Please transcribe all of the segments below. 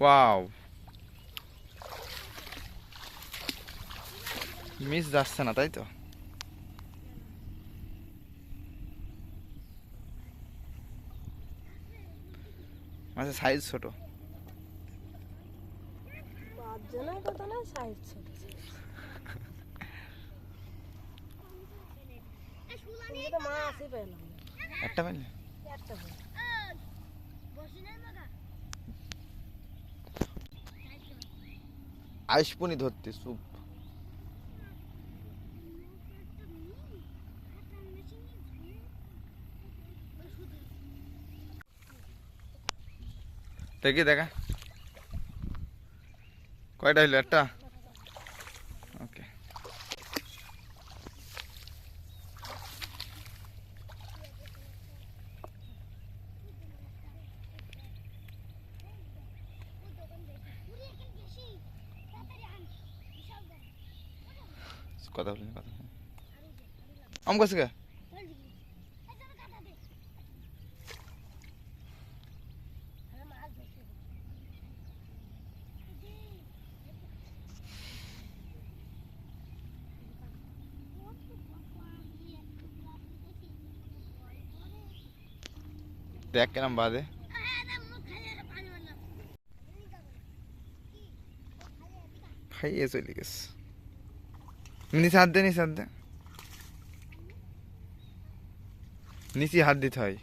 Wow, miss যাচ্ছে না তাই তো? মাছের সাইজ ছোট। একটা পাইলে আইসপুনি ধরতে সুপ। দেখি দেখা কয়টা হইলো? একটা। ওকে, কথা বলি কথা আম গাছে কে দেখ কেরাম বাদে। খাইয়ে চলে গেছে। নিচে হাত দে, নিচে হাত দে, নিচে হাত দিতে হয়।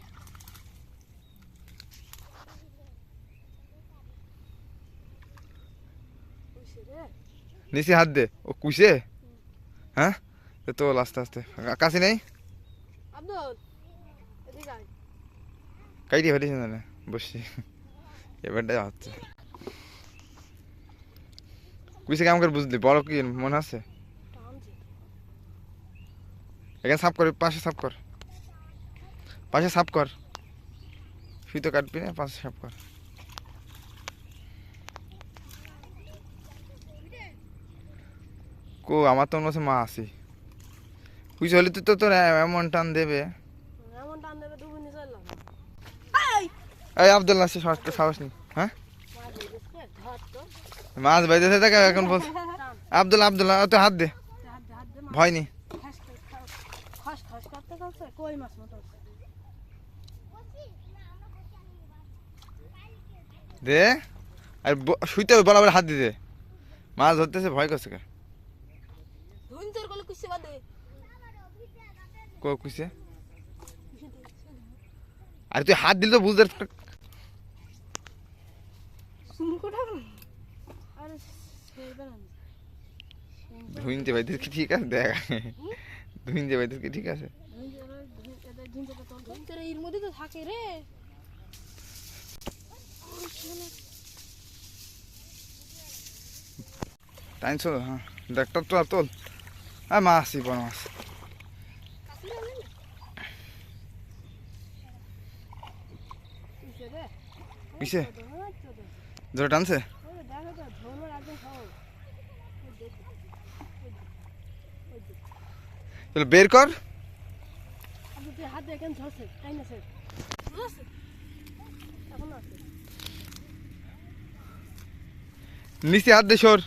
নিচে হাত দে। ও কুইছে? হ্যাঁ তো আস্তে আস্তে। কাছে নেই কাই দিয়ে ফেলিস না বসছি। এবারটা হচ্ছে কুইছে কেমন করে বুঝলি? বড় কি মনে আছে? এখানে সাফ কর, পাশে সাফ কর, পাশে সাফ কর। ফিতো কাটবি না, পাশে সাফ কর। কো আমার তো মনে হচ্ছে মা আছি। কুইছে হলে তো তোর এমন টান দেবে। এই আব্দুল্লাহ সাহস নেই। হ্যাঁ মাছ বাইতেছে দেখে এখন বলছে আব্দুল্লাহ আব্দুল্লাহ তুই হাত দে, ভয় নেই। দে আর শুইতে হবে বরাবর হাত দিতে। মাছ ধরতেছে ভয় করছে কে? কুইছে আর তুই হাত দিলে তো বুঝতে ধুইনতে বাইতে কি ঠিক আছে? দেখ ধুইনতে বাইতে কি ঠিক আছে? এর মধ্যে তো থাকে রে। টাইনছো? হ্যাঁ দেখটা তো তোল। হ্যাঁ মাছ আসি, বড় মাছ। কিসে জোরে টানছে? বের কর। নিচে হাত দে, সর।